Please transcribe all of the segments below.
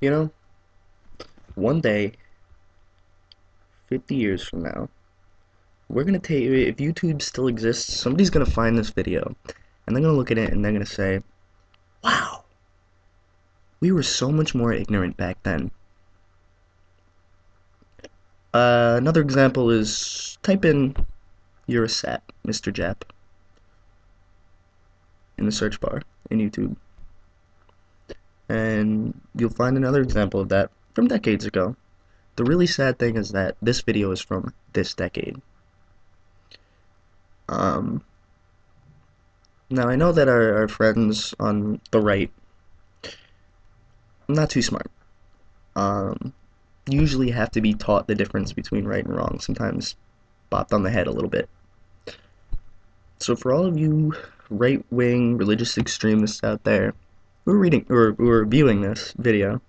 You know, one day, 50 years from now, we're gonna take, if YouTube still exists, somebody's gonna find this video and they're gonna look at it and they're gonna say, wow, we were so much more ignorant back then. Another example is type in "you're a sap, Mr. Jap" in the search bar in YouTube, and you'll find another example of that from decades ago. The really sad thing is that this video is from this decade. Um, Now I know that our friends on the right, not too smart, um, usually have to be taught the difference between right and wrong, sometimes bopped on the head a little bit. So for all of you right-wing religious extremists out there who are viewing this video,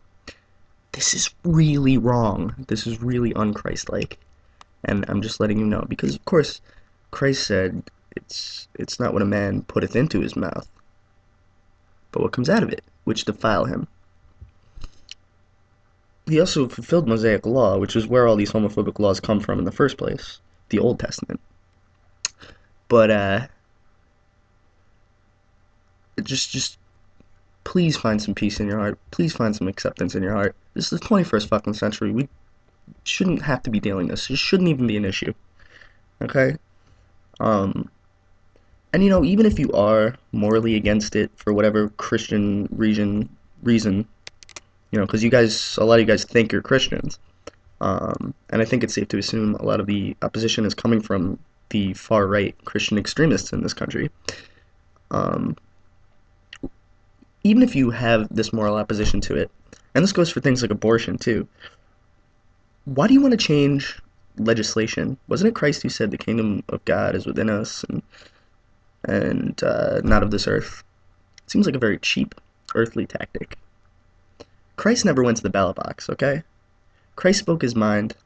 this is really wrong. This is really unchristlike. And I'm just letting you know, because of course Christ said it's not what a man putteth into his mouth, but what comes out of it, which defile him. He also fulfilled Mosaic law, which is where all these homophobic laws come from in the first place, the Old Testament. But just please find some peace in your heart. Please find some acceptance in your heart. This is the 21st fucking century. We shouldn't have to be dealing with this. It shouldn't even be an issue. Okay? Um, and you know, even if you are morally against it for whatever Christian reason, you know, because a lot of you guys think you're Christians, and I think it's safe to assume a lot of the opposition is coming from the far right Christian extremists in this country. Um, Even if you have this moral opposition to it, and this goes for things like abortion too, why do you want to change legislation? Wasn't it Christ who said the kingdom of God is within us and not of this earth? It seems like a very cheap earthly tactic. Christ never went to the ballot box, okay? Christ spoke his mind.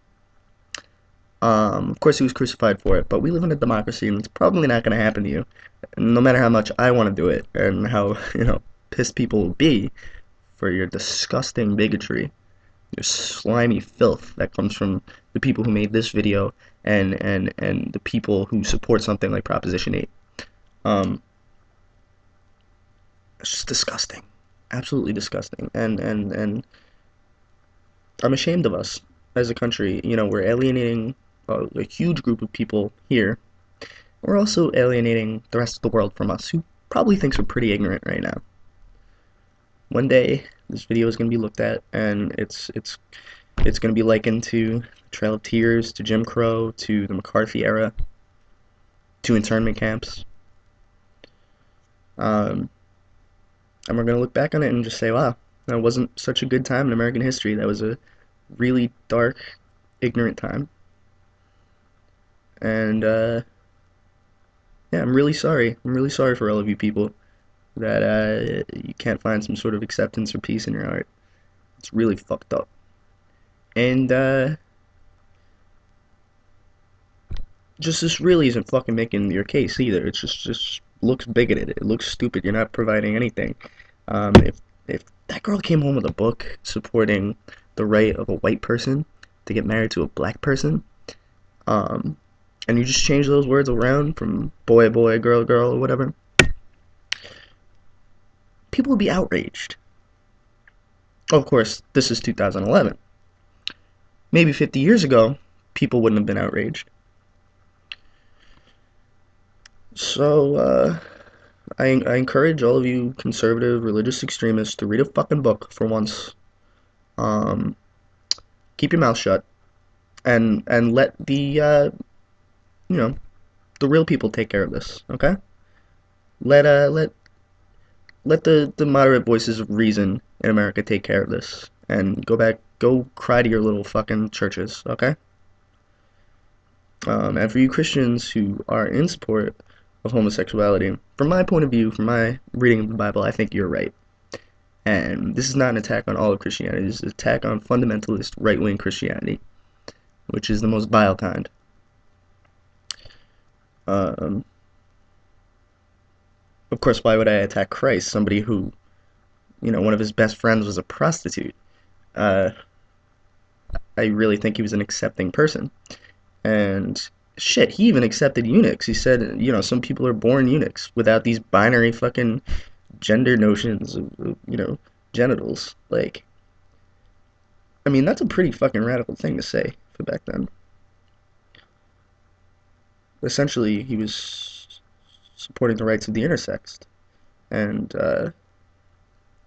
Of course, he was crucified for it, but we live in a democracy, and it's probably not going to happen to you. No matter how much I want to do it, and how, pissed people will be for your disgusting bigotry, your slimy filth that comes from the people who made this video and the people who support something like Proposition 8. Um, it's just disgusting, absolutely disgusting, and I'm ashamed of us as a country. You know, we're alienating a huge group of people here. We're also alienating the rest of the world from us, who probably thinks we're pretty ignorant right now. One day, this video is going to be looked at, and it's going to be likened to Trail of Tears, to Jim Crow, to the McCarthy era, to internment camps. Um, and we're going to look back on it and just say, wow, that wasn't such a good time in American history. That was a really dark, ignorant time. And yeah, I'm really sorry. I'm really sorry for all of you people that you can't find some sort of acceptance or peace in your heart. It's really fucked up. And just this really isn't fucking making your case either. It's just looks bigoted. It looks stupid. You're not providing anything. If that girl came home with a book supporting the right of a white person to get married to a black person, um, and you just change those words around from boy boy, girl girl, or whatever, people would be outraged. Of course, this is 2011. Maybe 50 years ago, people wouldn't have been outraged. So, I encourage all of you conservative religious extremists to read a fucking book for once. Um, Keep your mouth shut and let the you know the real people take care of this. Okay? Let the moderate voices of reason in America take care of this, and go cry to your little fucking churches. Okay? And for you Christians who are in support of homosexuality, from my point of view, from my reading of the Bible, I think you're right. And this is not an attack on all of Christianity. This is an attack on fundamentalist right-wing Christianity, which is the most vile kind. Um, of course, why would I attack Christ, somebody who, one of his best friends was a prostitute? Uh, I really think he was an accepting person. And shit, he even accepted eunuchs. He said, some people are born eunuchs without these binary fucking gender notions of genitals. Like, I mean, that's a pretty fucking radical thing to say for back then. Essentially, he was supporting the rights of the intersex and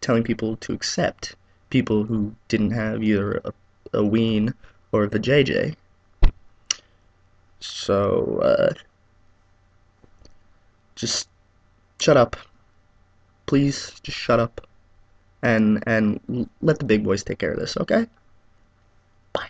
telling people to accept people who didn't have either a ween or the JJ. So, just shut up. Please, just shut up and let the big boys take care of this, okay? Bye.